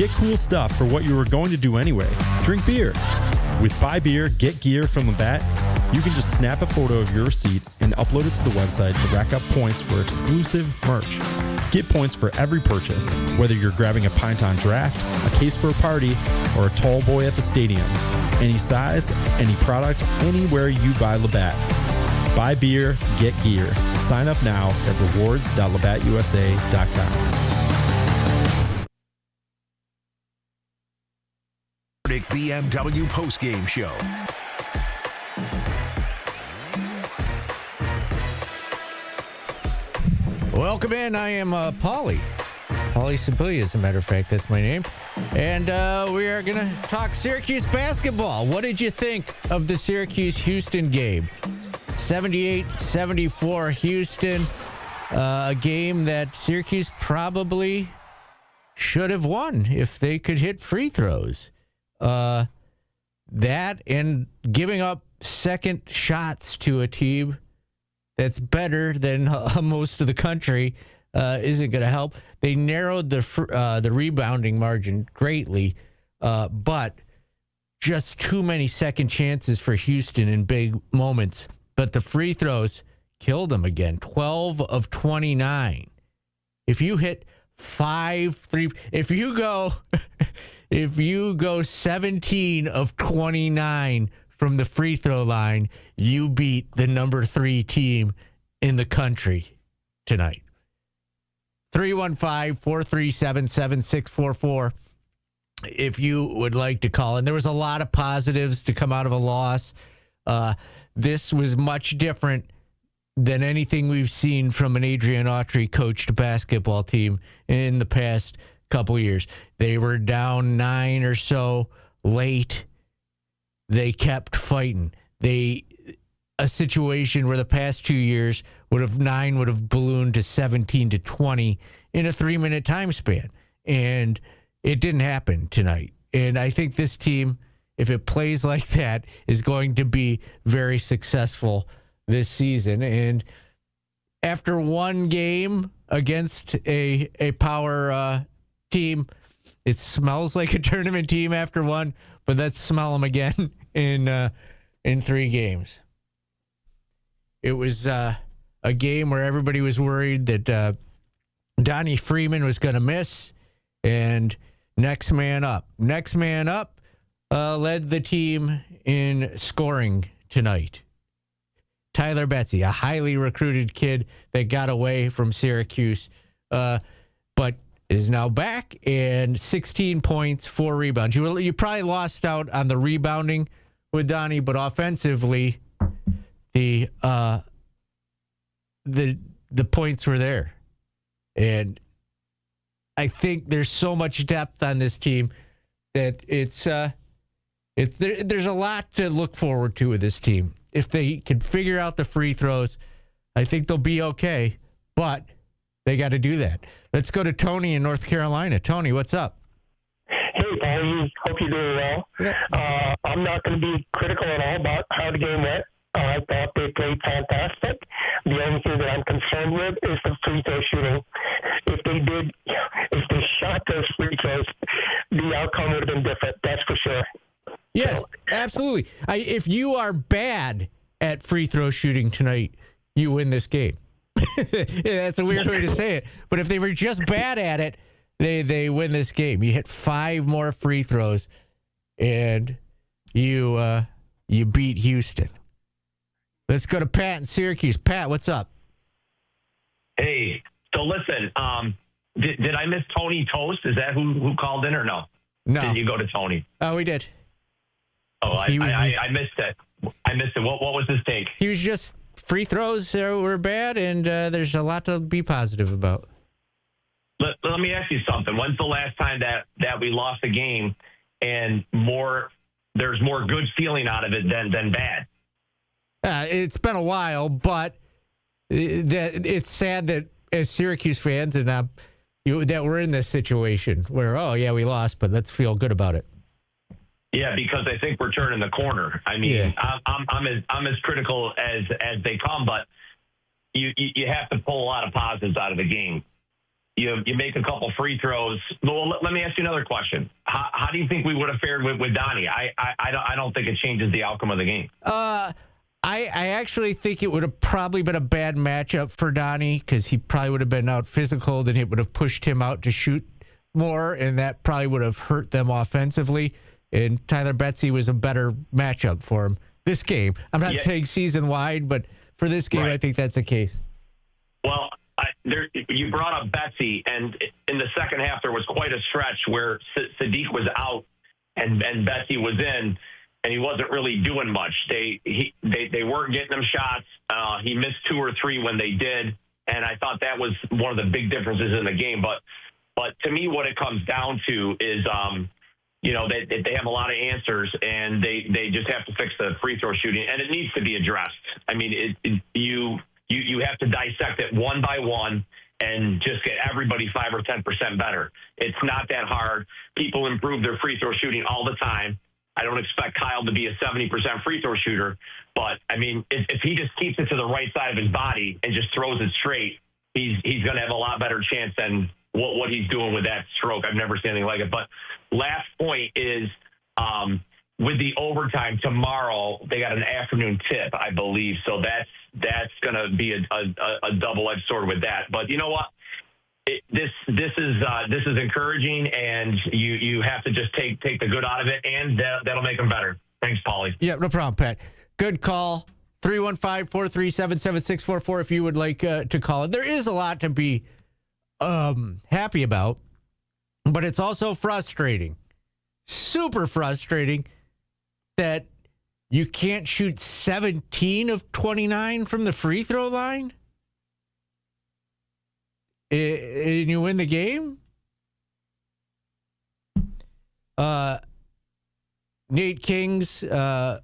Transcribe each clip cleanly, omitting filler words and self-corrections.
Get cool stuff for what you were going to do anyway. Drink beer. With Buy Beer, Get Gear from Labatt, you can just snap a photo of your receipt and upload it to the website to rack up points for exclusive merch. Get points for every purchase, whether you're grabbing a pint on draft, a case for a party, or a tall boy at the stadium. Any size, any product, anywhere you buy Labatt. Buy beer, get gear. Sign up now at rewards.labattusa.com. BMW postgame show. Welcome in. I am Paulie Scibilia, as a matter of fact. That's my name. And we are going to talk Syracuse basketball. What did you think of the Syracuse-Houston game? 78-74 Houston. A game that Syracuse probably should have won if they could hit free throws. That and giving up second shots to a team that's better than most of the country isn't going to help. They narrowed the rebounding margin greatly, but just too many second chances for Houston in big moments. But the free throws killed them again. 12 of 29. If you hit 5-3, if you go 17 of 29 from the free throw line, you beat the number 3 team in the country tonight. 315-437-7644 if you would like to call. And there was a lot of positives to come out of a loss. This was much different than anything we've seen from an Adrian Autry coached basketball team in the past couple years. They were down 9 or so late. They kept fighting. A situation where the past 2 years 9 would have ballooned to 17-20 in a 3-minute time span. And it didn't happen tonight. And I think this team, if it plays like that, is going to be very successful this season. And after one game against a power team, it smells like a tournament team after one, but let's smell them again in 3 games. It was a game where everybody was worried that Donnie Freeman was going to miss, and next man up led the team in scoring tonight. Tyler Betsy, a highly recruited kid that got away from Syracuse, but is now back, and 16 points, 4 rebounds. You probably lost out on the rebounding with Donnie, but offensively, the points were there. And I think there's so much depth on this team that there's a lot to look forward to with this team. If they can figure out the free throws, I think they'll be okay. But they got to do that. Let's go to Tony in North Carolina. Tony, what's up? Hey, Paulie. Hope you're doing well. Yeah. I'm not going to be critical at all about how the game went. I thought they played fantastic. The only thing that I'm concerned with is the free throw shooting. If they shot those free throws, the outcome would have been different. That's for sure. Yes, absolutely. If you are bad at free throw shooting tonight, you win this game. That's a weird way to say it. But if they were just bad at it, they win this game. You hit 5 more free throws, and you beat Houston. Let's go to Pat in Syracuse. Pat, what's up? Hey, so listen, did I miss Tony Toast? Is that who called in or no? No. Did you go to Tony? Oh, we did. Oh, I missed it. I missed it. What was his take? He was just free throws were bad, and there's a lot to be positive about. Let me ask you something. When's the last time that we lost a game and there's more good feeling out of it than bad? It's been a while, but it's sad that as Syracuse fans and that we're in this situation where, oh yeah, we lost, but let's feel good about it. Yeah, because I think we're turning the corner. I mean, yeah. I'm as critical as they come, but you have to pull a lot of positives out of the game. you make a couple free throws. Well, let me ask you another question. How do you think we would have fared with Donnie? I don't think it changes the outcome of the game. I actually think it would have probably been a bad matchup for Donnie because he probably would have been out physical, and it would have pushed him out to shoot more, and that probably would have hurt them offensively. And Tyler Betsy was a better matchup for him this game. I'm not saying season-wide, but for this game, right. I think that's the case. Well, you brought up Betsy, and in the second half, there was quite a stretch where Sadiq was out and Betsy was in, and he wasn't really doing much. They weren't getting him shots. He missed 2 or 3 when they did, and I thought that was one of the big differences in the game. But to me, what it comes down to is, they have a lot of answers, and they just have to fix the free throw shooting, and it needs to be addressed. I mean, you have to dissect it one by one and just get everybody 5 or 10% better. It's not that hard. People improve their free throw shooting all the time. I don't expect Kyle to be a 70% free throw shooter, but I mean, if he just keeps it to the right side of his body and just throws it straight, he's going to have a lot better chance than what he's doing with that stroke. I've never seen anything like it. But last point is, with the overtime tomorrow, they got an afternoon tip, I believe. So that's going to be a double-edged sword with that. But you know what? This is encouraging, and you have to just take the good out of it, and that'll make them better. Thanks, Paulie. Yeah, no problem, Pat. Good call. 315-437-7644 if you would like to call it. There is a lot to be happy about, but it's also frustrating. Super frustrating that you can't shoot 17 of 29 from the free throw line and you win the game. Nate King's 10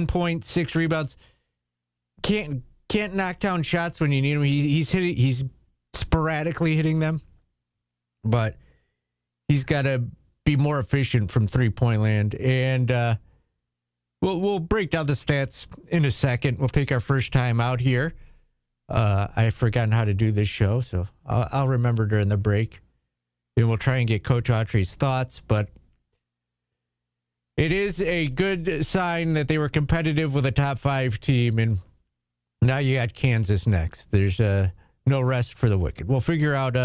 points, 6 rebounds. Can't knock down shots when you need him. He's sporadically hitting them, but he's got to be more efficient from 3-point land. And we'll break down the stats in a second. We'll take our first time out here. I've forgotten how to do this show, so I'll remember during the break. And we'll try and get Coach Autry's thoughts, but it is a good sign that they were competitive with a top 5 team, and now you got Kansas next. There's no rest for the wicked. We'll figure out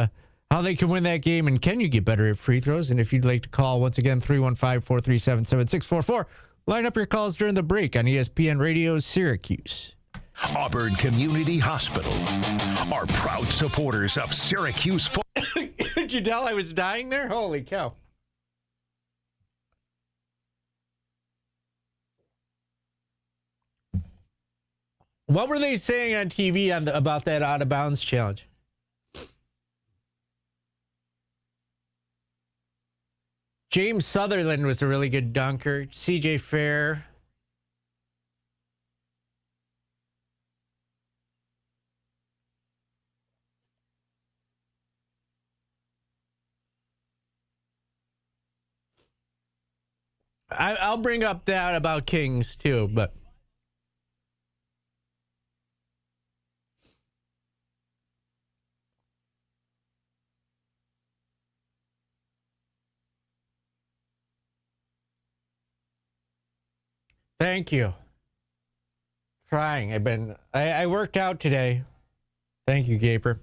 how they can win that game, and can you get better at free throws? And if you'd like to call, once again, 315-437-7644. Line up your calls during the break on ESPN Radio's Syracuse. Auburn Community Hospital are proud supporters of Syracuse football. Did you tell I was dying there? Holy cow. What were they saying on TV about that out of bounds challenge? James Sutherland was a really good dunker. CJ Fair. I'll bring up that about Kings too, but thank you. Trying. I worked out today. Thank you, Gaper.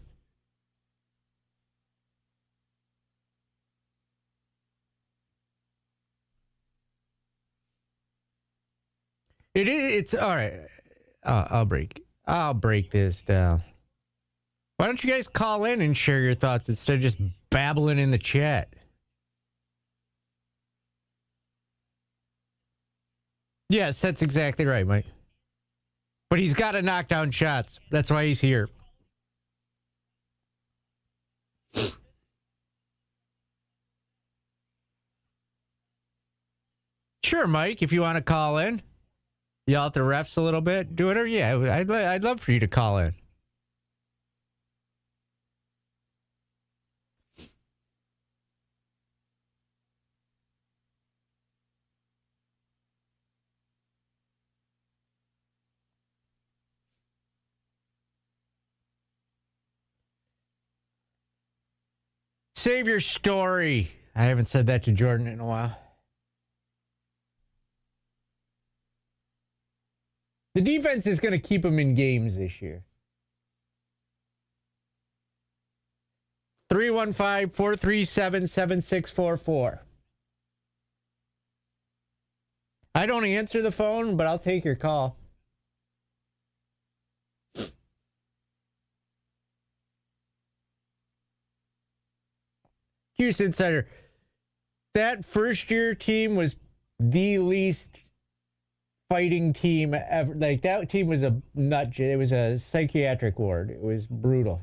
It's all right. I'll break this down. Why don't you guys call in and share your thoughts instead of just babbling in the chat? Yes, that's exactly right, Mike. But he's got to knock down shots. That's why he's here. Sure, Mike, if you want to call in. Yell at the refs a little bit. Do whatever. Yeah, I'd love for you to call in. Save your story. I haven't said that to Jordan in a while. The defense is going to keep him in games this year. 315-437-7644. I don't answer the phone, but I'll take your call. Cuse Insider. That first-year team was the least fighting team ever. Like, that team was a nut. It was a psychiatric ward. It was brutal.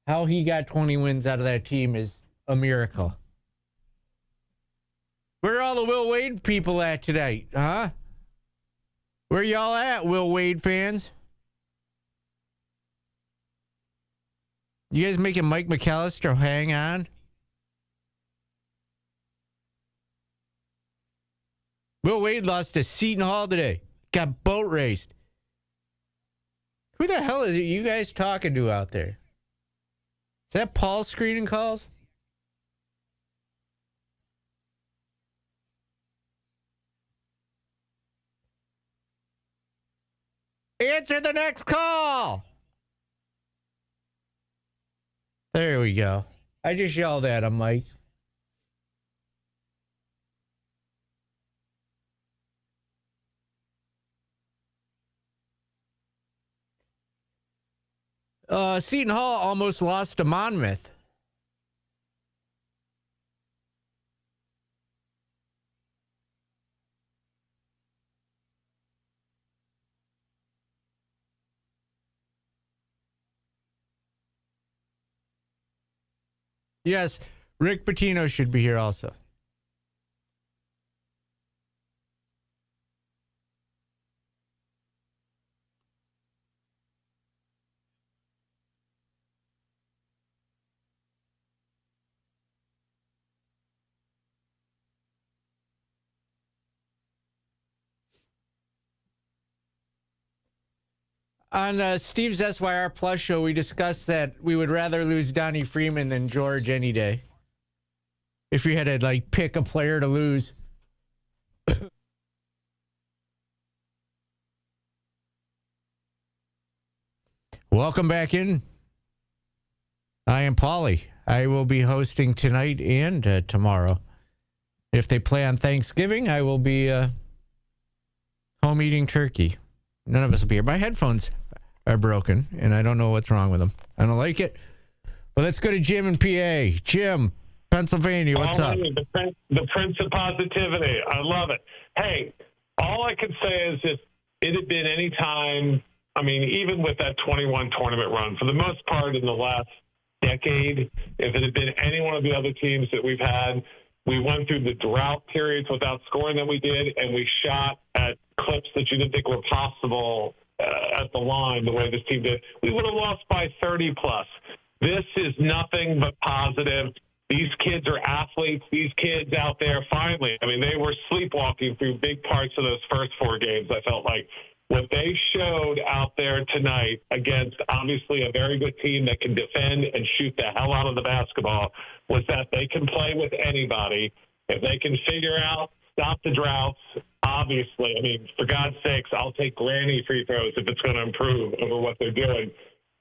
How he got 20 wins out of that team is a miracle. Where are all the Will Wade people at tonight, huh? Where y'all at, Will Wade fans? You guys making Mike McAllister hang on? Will Wade lost to Seton Hall today. Got boat raced. Who the hell is it you guys talking to out there? Is that Paul screening calls? Answer the next call. There we go. I just yelled at him, Mike. Seton Hall almost lost to Monmouth. Yes, Rick Pitino should be here also. On Steve's SYR Plus show, we discussed that we would rather lose Donnie Freeman than George any day. If you had to, like, pick a player to lose. Welcome back in. I am Paulie. I will be hosting tonight and tomorrow. If they play on Thanksgiving, I will be home eating turkey. None of us will be here. My headphones are broken, and I don't know what's wrong with them. I don't like it. But let's go to Jim in PA. Jim, Pennsylvania, what's up? The Prince of Positivity. I love it. Hey, all I can say is if it had been any time, I mean, even with that 21 tournament run, for the most part in the last decade, if it had been any one of the other teams that we've had, we went through the drought periods without scoring that we did, and we shot at clips that you didn't think were possible at the line the way this team did. We would have lost by 30 plus. This is nothing but positive. These kids are athletes. These kids out there, finally, I mean, they were sleepwalking through big parts of those first four games. I felt like what they showed out there tonight against obviously a very good team that can defend and shoot the hell out of the basketball was that they can play with anybody. If they can figure out, stop the droughts, obviously, I mean, for God's sakes, I'll take granny free throws if it's going to improve over what they're doing.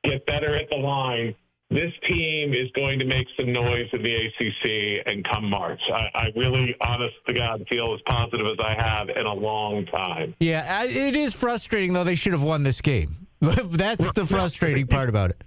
Get better at the line. This team is going to make some noise in the ACC and come March. I really, honest to God, feel as positive as I have in a long time. Yeah, it is frustrating, though. They should have won this game. That's the frustrating part about it.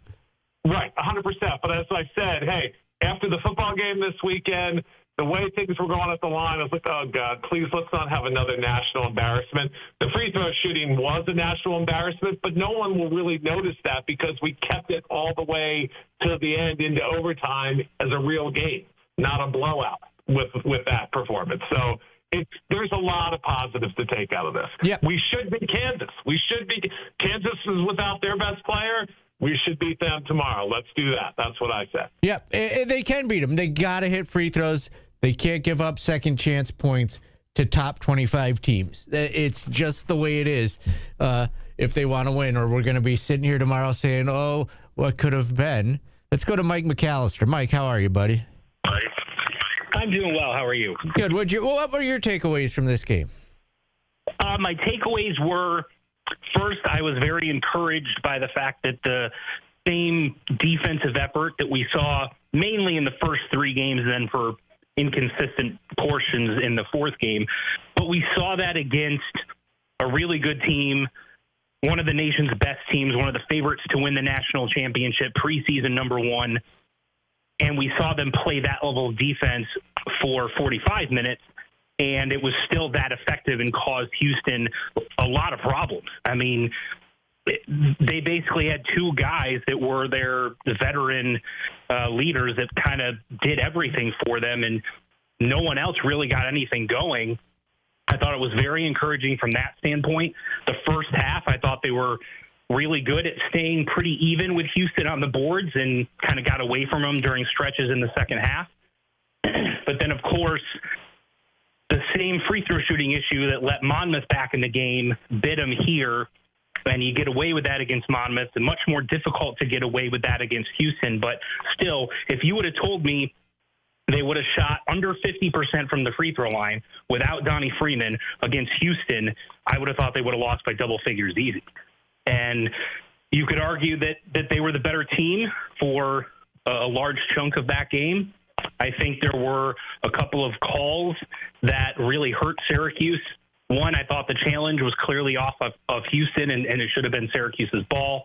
Right, 100%. But as I said, hey, after the football game this weekend, the way things were going at the line, I was like, oh, God, please let's not have another national embarrassment. The free throw shooting was a national embarrassment, but no one will really notice that because we kept it all the way to the end into overtime as a real game, not a blowout with that performance. So there's a lot of positives to take out of this. Yeah. We should be Kansas. Kansas is without their best player. We should beat them tomorrow. Let's do that. That's what I said. Yeah, they can beat them. They got to hit free throws. They can't give up second chance points to top 25 teams. It's just the way it is if they want to win, or we're going to be sitting here tomorrow saying, oh, what could have been. Let's go to Mike McAllister. Mike, how are you, buddy? I'm doing well. How are you? Good. What were your takeaways from this game? My takeaways were, first, I was very encouraged by the fact that the same defensive effort that we saw mainly in the first three games and then for inconsistent portions in the fourth game, but we saw that against a really good team, one of the nation's best teams, one of the favorites to win the national championship, preseason number one, and we saw them play that level of defense for 45 minutes, and it was still that effective and caused Houston a lot of problems. I mean, they basically had two guys that were their veteran leaders that kind of did everything for them, and no one else really got anything going. I thought it was very encouraging from that standpoint. The first half, I thought they were really good at staying pretty even with Houston on the boards and kind of got away from them during stretches in the second half. But then, of course, the same free throw shooting issue that let Monmouth back in the game bit them here. And you get away with that against Monmouth, and much more difficult to get away with that against Houston. But still, if you would have told me they would have shot under 50% from the free throw line without Donnie Freeman against Houston, I would have thought they would have lost by double figures easy. And you could argue that they were the better team for a large chunk of that game. I think there were a couple of calls that really hurt Syracuse. One, I thought the challenge was clearly off of Houston, and it should have been Syracuse's ball.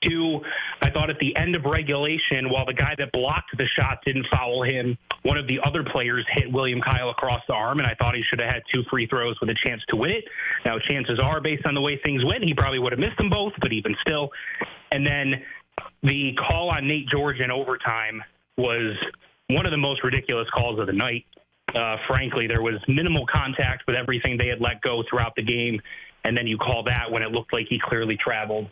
Two, I thought at the end of regulation, while the guy that blocked the shot didn't foul him, one of the other players hit William Kyle across the arm, and I thought he should have had two free throws with a chance to win it. Now, chances are, based on the way things went, he probably would have missed them both, but even still. And then the call on Nate George in overtime was one of the most ridiculous calls of the night. Frankly, there was minimal contact with everything they had let go throughout the game, and then you call that when it looked like he clearly traveled.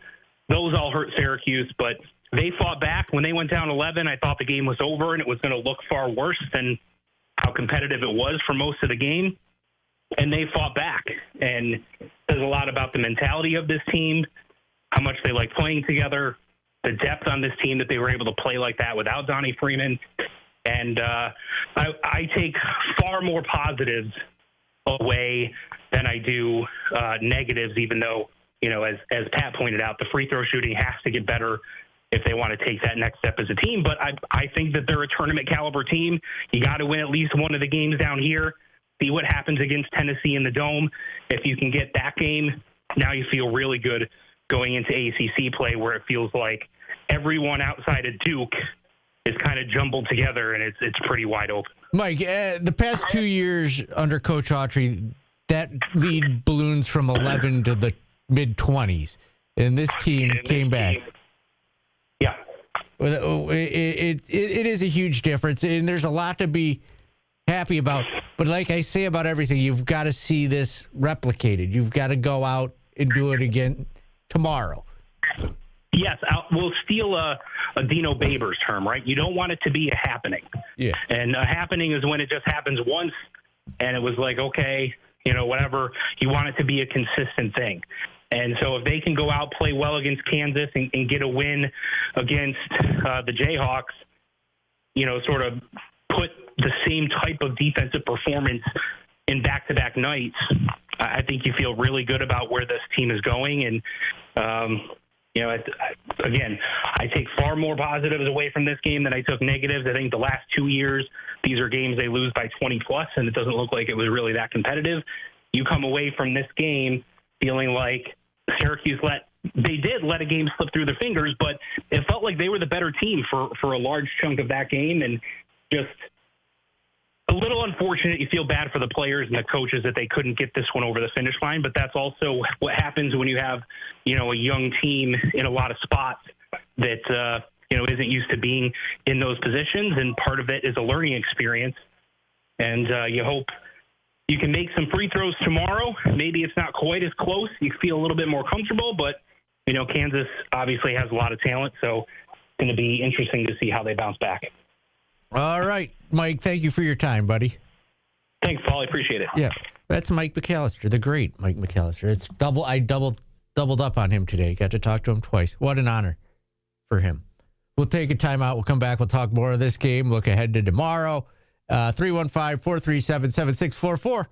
Those all hurt Syracuse, but they fought back. When they went down 11, I thought the game was over, and it was going to look far worse than how competitive it was for most of the game, and they fought back. And it says a lot about the mentality of this team, how much they like playing together, the depth on this team that they were able to play like that without Donnie Freeman. And I take far more positives away than I do negatives, even though, you know, as Pat pointed out, the free throw shooting has to get better if they want to take that next step as a team. But I think that they're a tournament caliber team. You got to win at least one of the games down here, see what happens against Tennessee in the Dome. If you can get that game, now you feel really good going into ACC play, where it feels like everyone outside of Duke is kind of jumbled together, and it's pretty wide open. Mike, the past 2 years under Coach Autry, that lead balloons from 11 to the mid-20s, and this team came back. Yeah. It is a huge difference, and there's a lot to be happy about. But like I say about everything, you've got to see this replicated. You've got to go out and do it again tomorrow. Yes, we'll steal a Dino Babers term, right? You don't want it to be a happening. Yeah. And a happening is when it just happens once, and it was like, okay, you know, whatever. You want it to be a consistent thing. And so if they can go out, play well against Kansas, and get a win against the Jayhawks, you know, sort of put the same type of defensive performance in back-to-back nights, I think you feel really good about where this team is going. And, you know, again, I take far more positives away from this game than I took negatives. I think the last 2 years, these are games they lose by 20-plus, and it doesn't look like it was really that competitive. You come away from this game feeling like Syracuse did let a game slip through their fingers, but it felt like they were the better team for a large chunk of that game, and just a little unfortunate. You feel bad for the players and the coaches that they couldn't get this one over the finish line, but that's also what happens when you have, you know, a young team in a lot of spots that, you know, isn't used to being in those positions, and part of it is a learning experience. And you hope you can make some free throws tomorrow. Maybe it's not quite as close. You feel a little bit more comfortable, but, you know, Kansas obviously has a lot of talent, so it's going to be interesting to see how they bounce back. All right, Mike, thank you for your time, buddy. Thanks, Paul. I appreciate it. Yeah, that's Mike McAllister, the great Mike McAllister. It's I doubled up on him today. Got to talk to him twice. What an honor for him. We'll take a timeout. We'll come back. We'll talk more of this game. Look ahead to tomorrow. 315-437-7644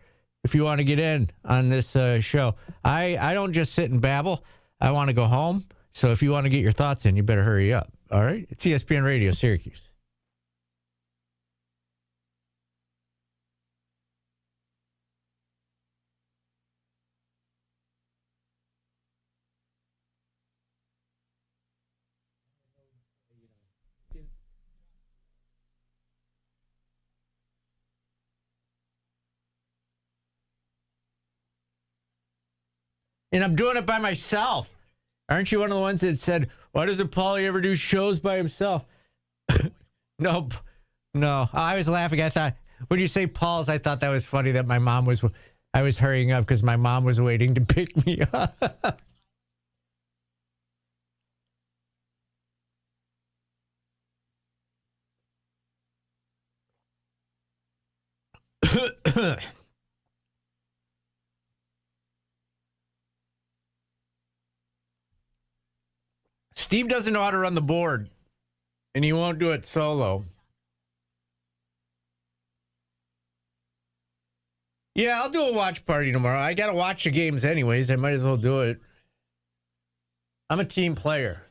if you want to get in on this show. I don't just sit and babble. I want to go home. So if you want to get your thoughts in, you better hurry up. All right? It's ESPN Radio, Syracuse. And I'm doing it by myself. Aren't you one of the ones that said, why doesn't Paulie ever do shows by himself? Nope. No. I was laughing. I thought, when you say Paul's, I thought that was funny that I was hurrying up because my mom was waiting to pick me up. Steve doesn't know how to run the board, and he won't do it solo. Yeah, I'll do a watch party tomorrow. I got to watch the games anyways. I might as well do it. I'm a team player.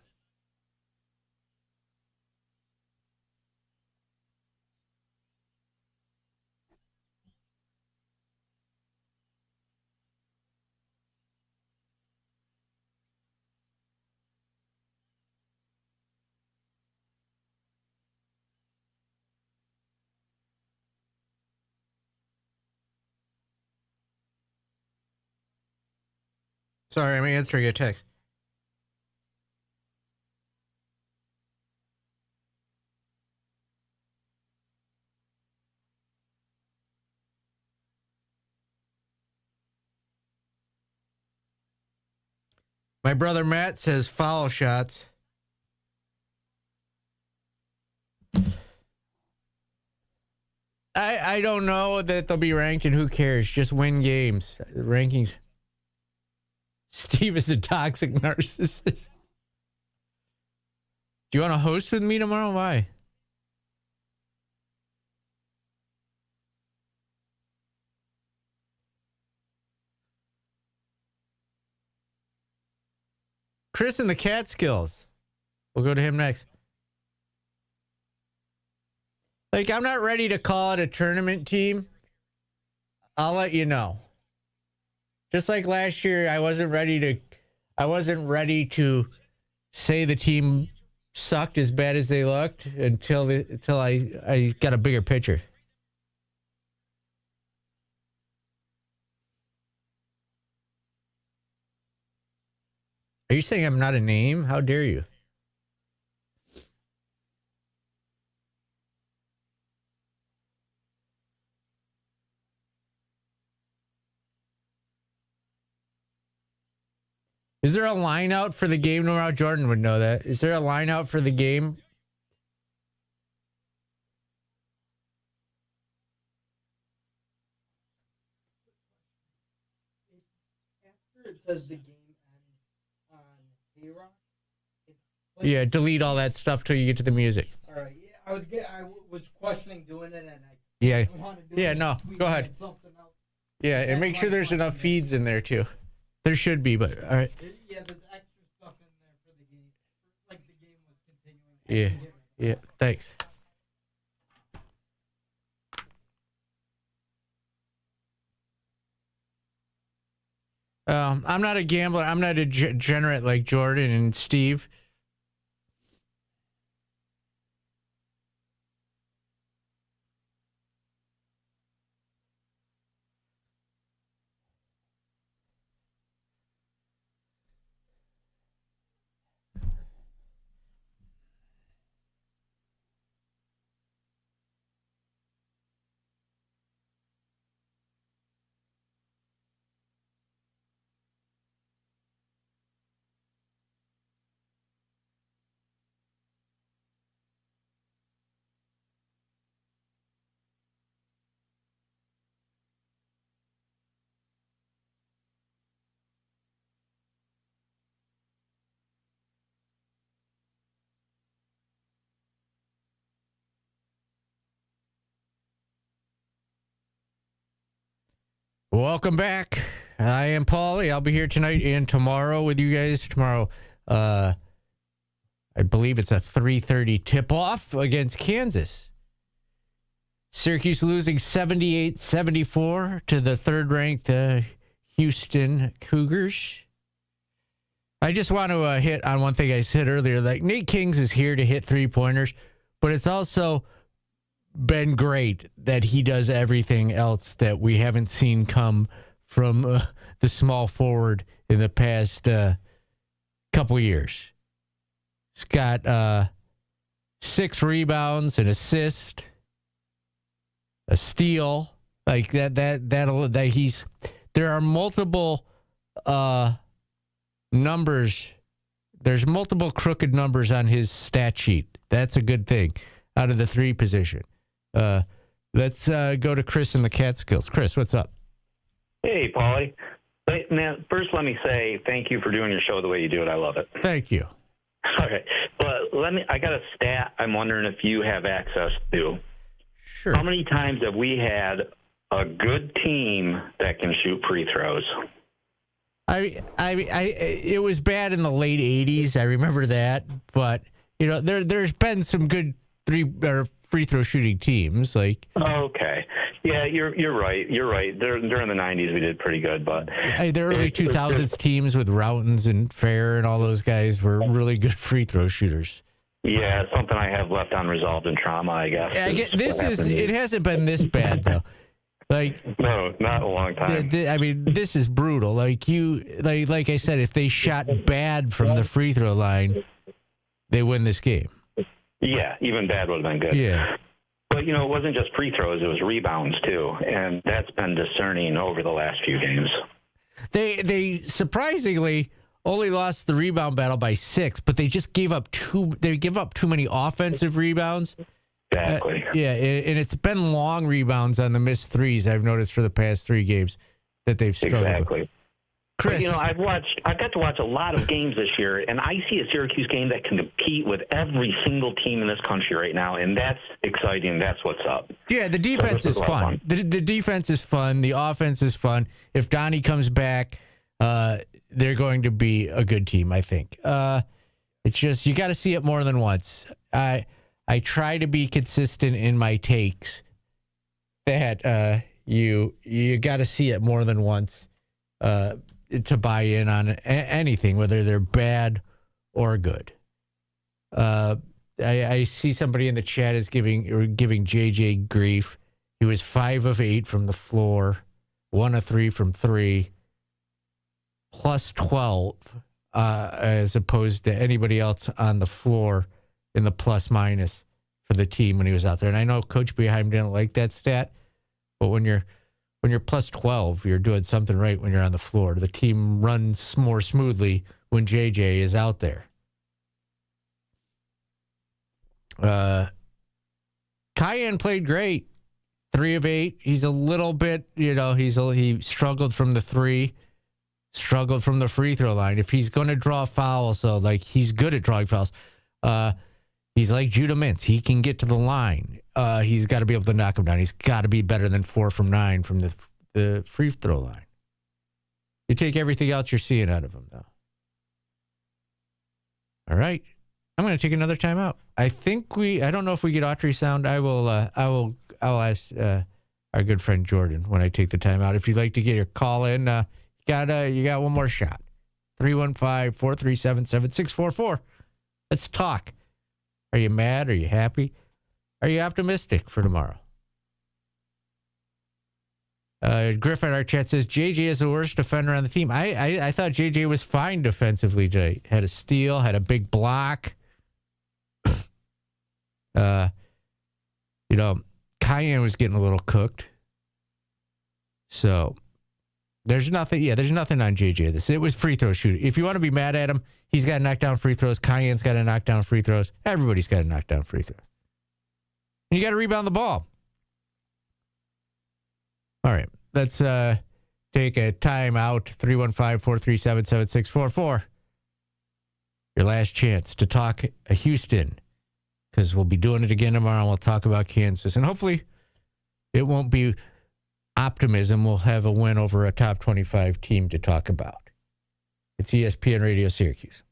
Sorry, I'm answering a text. My brother Matt says foul shots. I don't know that they'll be ranked, and who cares? Just win games. Rankings. Steve is a toxic narcissist. Do you want to host with me tomorrow? Why? Chris and the Catskills. We'll go to him next. Like, I'm not ready to call it a tournament team. I'll let you know. Just like last year, I wasn't ready to say the team sucked as bad as they looked until I got a bigger picture. Are you saying I'm not a name? How dare you? Is there a line out for the game tomorrow? Jordan would know that. Is there a line out for the game? After it says the game ends on K-Rock. Yeah, delete all that stuff till you get to the music. All right. Yeah, I was questioning doing it, and I Yeah. wanted to do Yeah, it no, this week go ahead. and something else. Yeah, and make sure there's enough feeds in there too. There should be, but all right. Yeah, there's extra stuff in there for the game. Like the game was continuing. Yeah, thanks. I'm not a gambler. I'm not a degenerate like Jordan and Steve. Welcome back. I am Paulie. I'll be here tonight and tomorrow with you guys. Tomorrow, I believe it's a 3:30 tip-off against Kansas. Syracuse losing 78-74 to the third-ranked Houston Cougars. I just want to hit on one thing I said earlier. Like, Nate Kings is here to hit three-pointers, but it's also been great that he does everything else that we haven't seen come from the small forward in the past couple years. He's got 6 rebounds, an assist, a steal, like that he's. There are multiple numbers. There's multiple crooked numbers on his stat sheet. That's a good thing out of the 3 position. Let's go to Chris in the Catskills. Chris, what's up? Hey, Paulie. Man, first let me say thank you for doing your show the way you do it. I love it. Thank you. Okay, but I got a stat I'm wondering if you have access to. Sure. How many times have we had a good team that can shoot free throws? It was bad in the late 80s. I remember that, but there's been some good free throw shooting teams. Like, okay, yeah, you're right. You're right. During the 90s, we did pretty good, but the early 2000s teams with Routens and Fair and all those guys were really good free throw shooters. Yeah, something I have left unresolved in trauma, I guess. It hasn't been this bad though. Like, no, not a long time. This is brutal. Like I said, if they shot bad from the free throw line, they win this game. Yeah, even bad would have been good. Yeah. But, it wasn't just free throws, it was rebounds, too. And that's been discerning over the last few games. They surprisingly only lost the rebound battle by 6, but they just gave up too many offensive rebounds. Exactly. And it's been long rebounds on the missed threes, I've noticed, for the past 3 games that they've struggled Exactly. with. Chris. But, I've got to watch a lot of games this year, and I see a Syracuse game that can compete with every single team in this country right now, and that's exciting. That's what's up. Yeah, the defense is fun. The defense is fun. The offense is fun. If Donnie comes back, they're going to be a good team, I think. It's just you got to see it more than once. I try to be consistent in my takes that you got to see it more than once to buy in on anything, whether they're bad or good. I see somebody in the chat is giving JJ grief. He was 5 of 8 from the floor, 1 of 3 from 3, plus 12, as opposed to anybody else on the floor in the plus minus for the team when he was out there. And I know Coach Beheim didn't like that stat, but when you're plus 12, you're doing something right when you're on the floor. The team runs more smoothly when JJ is out there. Cayenne played great. 3 of 8. He's a little bit, he struggled from the 3, struggled from the free throw line. If he's going to draw fouls, so he's good at drawing fouls. He's like Judah Mintz. He can get to the line. He's got to be able to knock him down. He's got to be better than 4 from 9 from the free throw line. You take everything else you're seeing out of him, though. All right. I'm going to take another timeout. I don't know if we get Autry sound. I'll ask our good friend Jordan when I take the timeout. If you'd like to get your call in, you got one more shot. 315-437-7644. Let's talk. Are you mad? Are you happy? Are you optimistic for tomorrow? Griffin, our chat says, JJ is the worst defender on the team. I thought JJ was fine defensively today. Had a steal, had a big block. Cayenne was getting a little cooked. So there's nothing on JJ. It was free throw shooting. If you want to be mad at him, he's got to knock down free throws. Cayenne's got to knock down free throws. Everybody's got to knock down free throws. And you got to rebound the ball. All right, let's take a timeout. 315-437-7644. Your last chance to talk Houston, because we'll be doing it again tomorrow, and we'll talk about Kansas. And hopefully it won't be optimism, we'll have a win over a top 25 team to talk about. It's ESPN Radio Syracuse.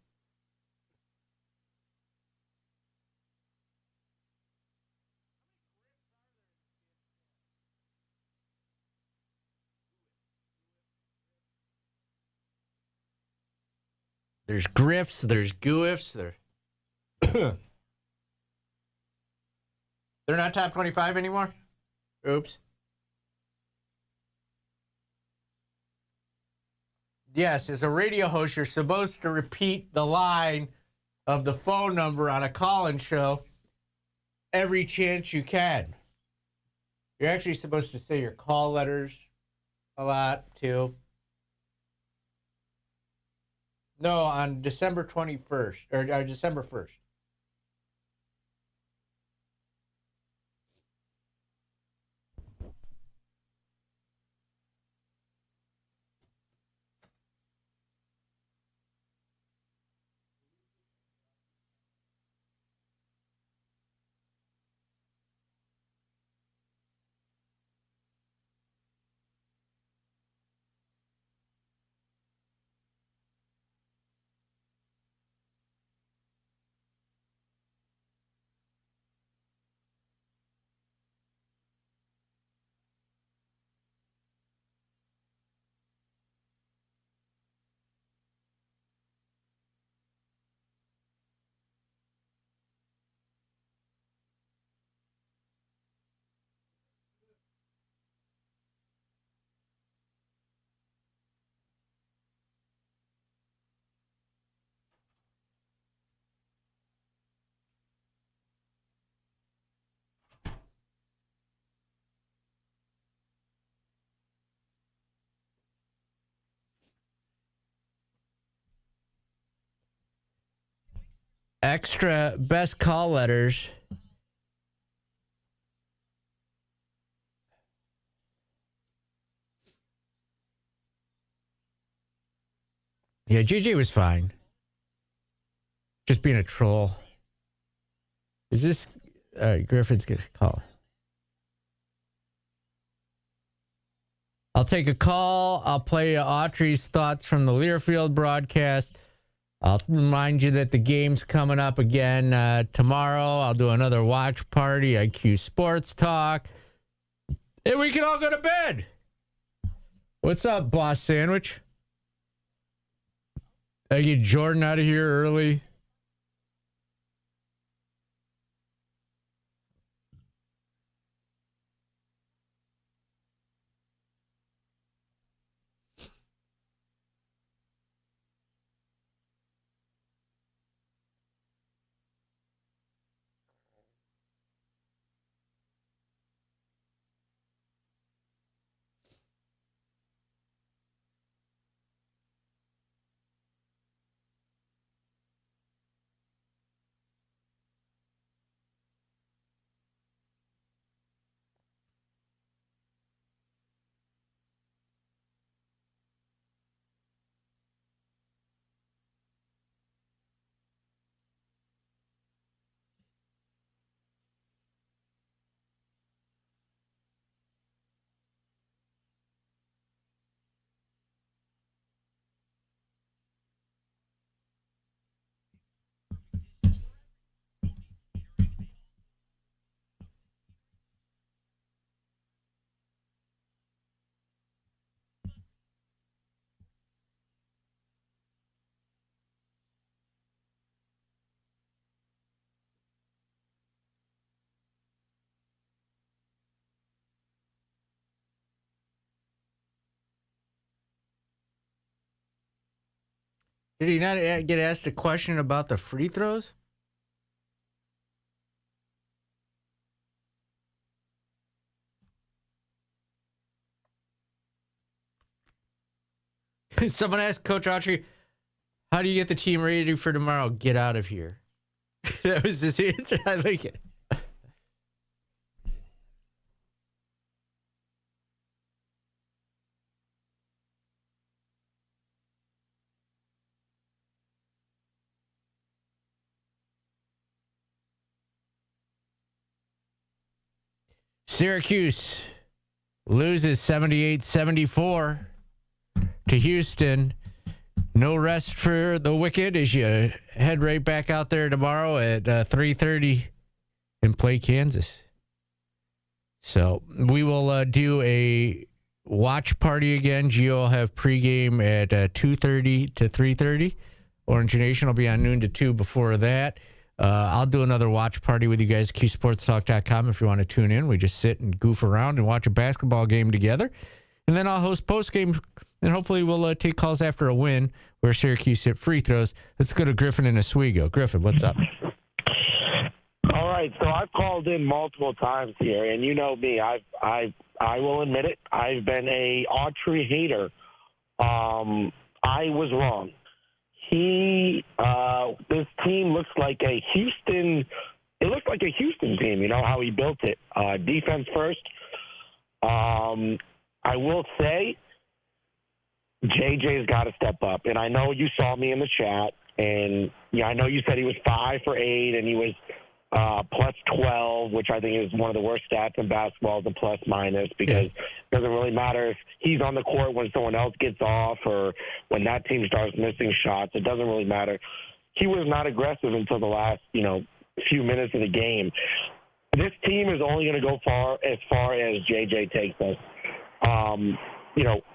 There's Griffs, there's Goofs, they're not top 25 anymore? Oops. Yes, as a radio host, you're supposed to repeat the line of the phone number on a call-in show every chance you can. You're actually supposed to say your call letters a lot, too. No, on December 21st, or December 1st. Extra best call letters. Yeah, JJ was fine. Just being a troll. Is this Griffin's gonna call? I'll take a call. I'll play Autry's thoughts from the Learfield broadcast. I'll remind you that the game's coming up again tomorrow. I'll do another watch party on Cuse Sports Talk. And we can all go to bed. What's up, Boss Sandwich? I get Jordan out of here early. Did he not get asked a question about the free throws? Someone asked Coach Autry, how do you get the team ready for tomorrow? Get out of here. That was his answer. I like it. Syracuse loses 78-74 to Houston. No rest for the Wicked as you head right back out there tomorrow at 3:30 and play Kansas. So we will do a watch party again. Gio will have pregame at 2:30 to 3:30. Orange Nation will be on noon to 2 before that. I'll do another watch party with you guys, QSportsTalk.com, if you want to tune in. We just sit and goof around and watch a basketball game together. And then I'll host postgame, and hopefully we'll take calls after a win where Syracuse hit free throws. Let's go to Griffin in Oswego. Griffin, what's up? All right, so I've called in multiple times here, and you know me. I will admit it. I've been a Autry hater. I was wrong. This team looks like a Houston. It looks like a Houston team. You know how he built it. Defense first. I will say, JJ's got to step up, and I know you saw me in the chat, and I know you said he was 5 for 8, and he was plus 12, which I think is one of the worst stats in basketball, the plus minus, because it doesn't really matter if he's on the court when someone else gets off or when that team starts missing shots. It doesn't really matter. He was not aggressive until the last, few minutes of the game. This team is only going to go as far as JJ takes us.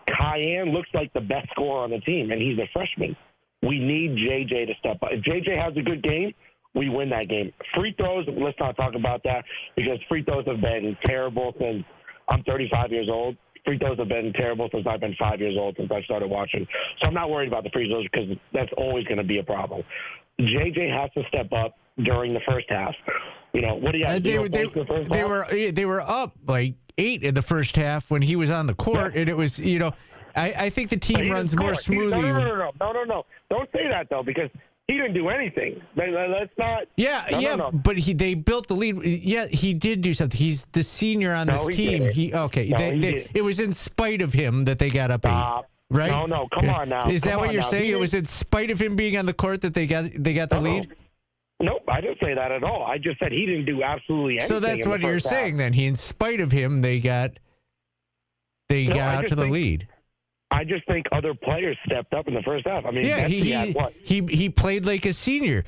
Cayenne looks like the best scorer on the team, and he's a freshman. We need JJ to step up. If JJ has a good game, we win that game. Free throws, let's not talk about that, because free throws have been terrible since I'm 35 years old. Free throws have been terrible since I've been 5 years old, since I started watching. So I'm not worried about the free throws because that's always going to be a problem. JJ has to step up during the first half. What do you have? They were up like 8 in the first half when he was on the court, and it was, I think the team runs more smoothly. No. Don't say that, though, because he didn't do anything. Let's not. No. But they built the lead. Yeah, he did do something. He's the senior on this team. It was in spite of him that they got up 8. Right? No, come on now. Is that what you're saying? It was in spite of him being on the court that they got the lead? Nope, I didn't say that at all. I just said he didn't do absolutely anything. So that's what you're saying then. In spite of him, they got out to the lead. I just think other players stepped up in the first half. I mean, he played like a senior.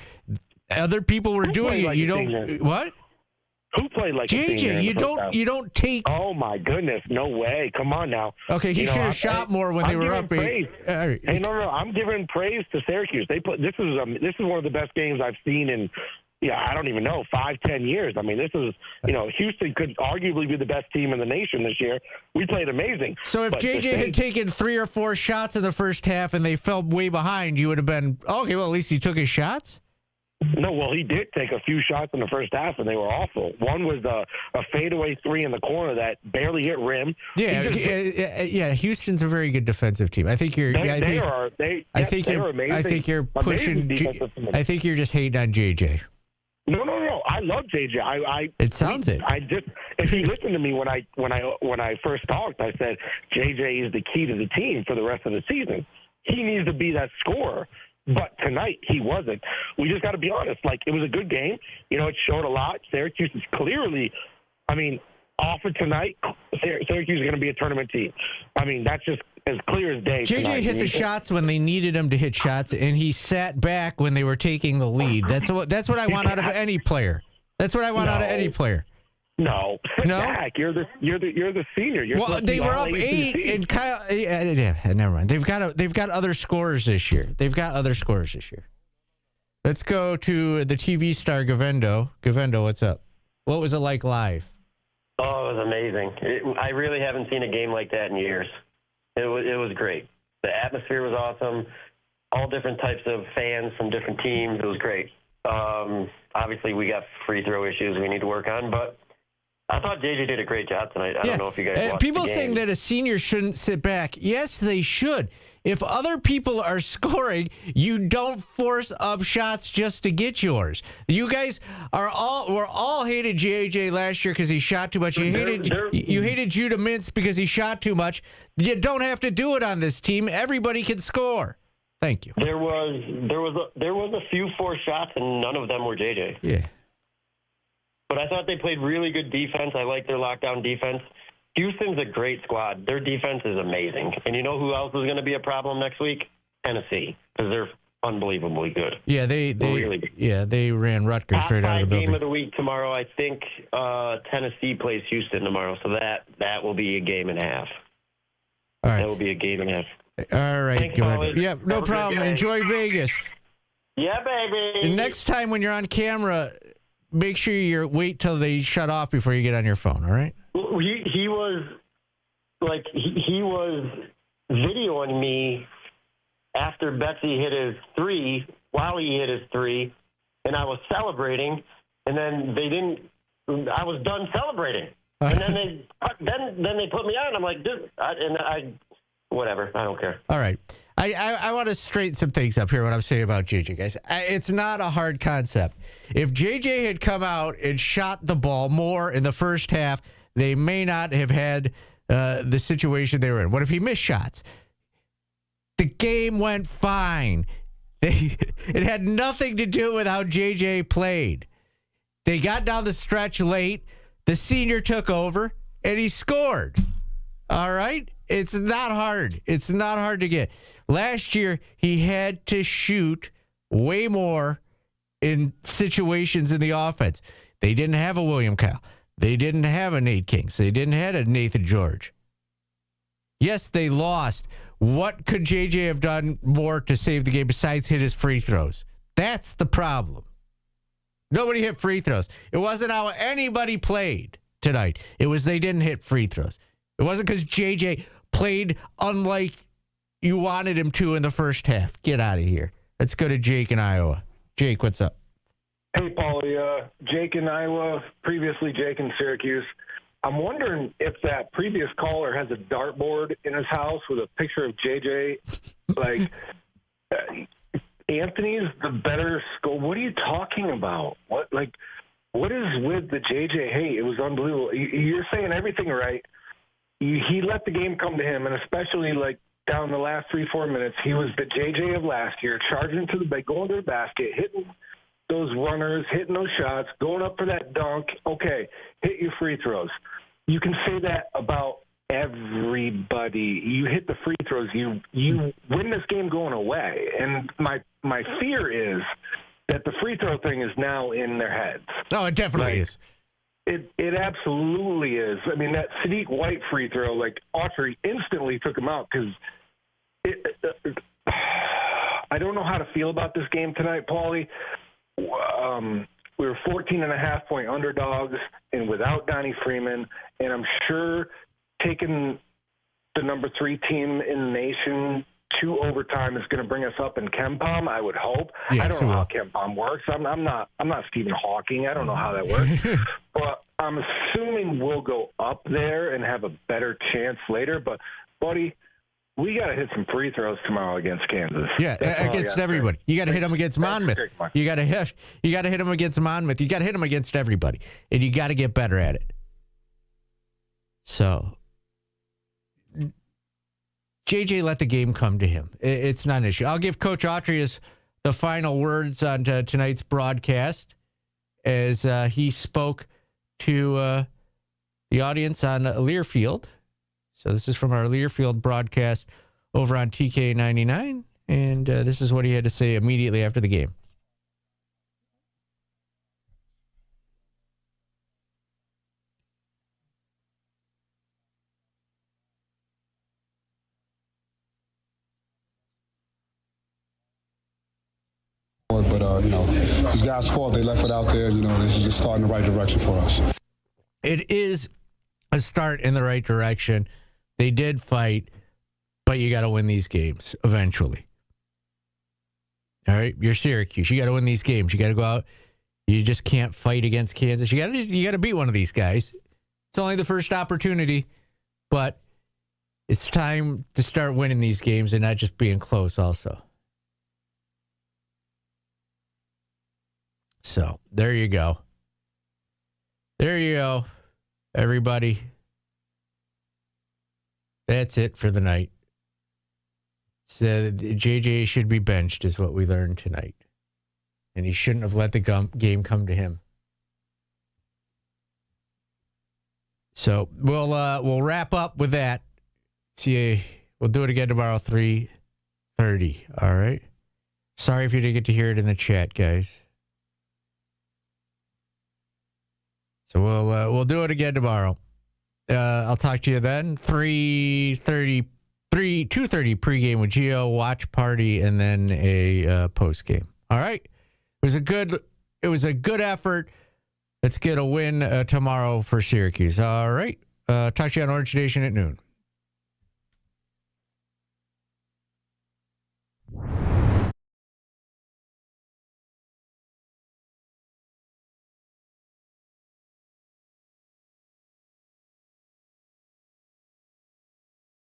Other people were doing it. You don't what? Who played like JJ, a senior? You don't take. Oh my goodness, no way! Come on now. Okay, he should have shot more when they were up 8. Hey, no, I'm giving praise to Syracuse. This is one of the best games I've seen in. I don't even know, 5-10 years. I mean, this is, Houston could arguably be the best team in the nation this year. We played amazing. So if JJ had taken 3 or 4 shots in the first half and they fell way behind, you would have been, okay, well, at least he took his shots? No, well, he did take a few shots in the first half, and they were awful. One was a fadeaway 3 in the corner that barely hit rim. Houston's a very good defensive team. I think you're. I think you're pushing. I think you're just hating on JJ. No. I love JJ. It sounds it. If you listen to me when I first talked, I said JJ is the key to the team for the rest of the season. He needs to be that scorer. But tonight, he wasn't. We just got to be honest. It was a good game. It showed a lot. Syracuse is clearly, off of tonight, Syracuse is going to be a tournament team. That's just as clear as day. JJ hit the shots when they needed him to hit shots, and he sat back when they were taking the lead. That's what I want out of any player. That's what I want out of any player. No, sit back. You're the senior. They were up 8, and Kyle. Never mind. They've got other scorers this year. Let's go to the TV star Govendo. Govendo, what's up? What was it like live? Oh, it was amazing. I really haven't seen a game like that in years. It was great. The atmosphere was awesome. All different types of fans from different teams. It was great. Obviously, we got free throw issues we need to work on, but I thought JJ did a great job tonight. I don't know if you guys watched people the game. saying that a senior shouldn't sit back. Yes, they should. If other people are scoring, you don't force up shots just to get yours. You guys were all hated JJ last year because he shot too much. You hated Judah Mintz because he shot too much. You don't have to do it on this team. Everybody can score. Thank you. There was a few forced shots, and none of them were JJ. Yeah. But I thought they played really good defense. I like their lockdown defense. Houston's a great squad. Their defense is amazing. And you know who else is going to be a problem next week? Tennessee, because they're unbelievably good. Yeah, they really good. Yeah, they ran Rutgers Top straight out of the building. game of the week tomorrow. I think Tennessee plays Houston tomorrow, so that will be a game and a half. All right. That will be a game and a half. All right, Thanks, good. Paulie. Yeah, no Have a good problem. day. Enjoy Vegas. Yeah, baby. And next time when you're on camera, make sure you wait till they shut off before you get on your phone. All right? He was like he was videoing me after Betsy hit his three, while he hit his three, and I was celebrating, and then they didn't. I was done celebrating, and then they put me on. I'm like, whatever. I don't care. All right. I want to straighten some things up here, what I'm saying about JJ, guys. It's not a hard concept. If JJ had come out and shot the ball more in the first half, they may not have had the situation they were in. What if he missed shots? The game went fine. It had nothing to do with how JJ played. They got down the stretch late. The senior took over, and he scored. All right? It's not hard. It's not hard to get. Last year, he had to shoot way more in situations in the offense. They didn't have a William Kyle. They didn't have a Nate Kings. They didn't have a Nathan George. Yes, they lost. What could JJ have done more to save the game besides hit his free throws? That's the problem. Nobody hit free throws. It wasn't how anybody played tonight. It was they didn't hit free throws. It wasn't because JJ played unlike you wanted him to in the first half. Get out of here. Let's go to Jake in Iowa. Jake, what's up? Hey, Paulie. Jake in Iowa, previously Jake in Syracuse. I'm wondering if that previous caller has a dartboard in his house with a picture of JJ. Like, Anthony's the better score. What are you talking about? What is with the JJ hate? It was unbelievable. You're saying everything right. He let the game come to him, and especially like down the last 3-4 minutes, he was the JJ of last year, charging to going to the basket, hitting those runners, hitting those shots, going up for that dunk. Okay, hit your free throws. You can say that about everybody. You hit the free throws, you win this game going away. And my fear is that the free throw thing is now in their heads. No, it definitely is. It absolutely is. I mean, that Sadiq White free throw, like Autry instantly took him out because I don't know how to feel about this game tonight, Paulie. We were 14.5-point underdogs and without Donnie Freeman, and I'm sure taking the number 3 team in the nation to overtime is going to bring us up in KenPom, I would hope. Yes, I don't know how KenPom works. I'm not Stephen Hawking. I don't know how that works. But I'm assuming we'll go up there and have a better chance later. But, buddy, we got to hit some free throws tomorrow against Kansas. Yeah, against everybody. You got to hit them against Monmouth. You got to hit them against Monmouth. You got to hit them against everybody, and you got to get better at it. So JJ let the game come to him. It's not an issue. I'll give Coach Autry the final words on tonight's broadcast as he spoke to the audience on Learfield. So this is from our Learfield broadcast over on TK99, and this is what he had to say immediately after the game. But, these guys fought. They left it out there. This is a start in the right direction for us. It is a start in the right direction. They did fight, but you got to win these games eventually. All right? You're Syracuse. You got to win these games. You got to go out. You just can't fight against Kansas. You got to beat one of these guys. It's only the first opportunity, but it's time to start winning these games and not just being close also. So, there you go. There you go, everybody. That's it for the night. So, JJ should be benched is what we learned tonight. And he shouldn't have let the game come to him. So we'll wrap up with that. See, we'll do it again tomorrow, 3:30. All right. Sorry if you didn't get to hear it in the chat, guys. So we'll do it again tomorrow. I'll talk to you then. 2:30 pregame with Gio, watch party, and then a postgame. All right. It was a good effort. Let's get a win tomorrow for Syracuse. All right. Talk to you on Orange Nation at noon.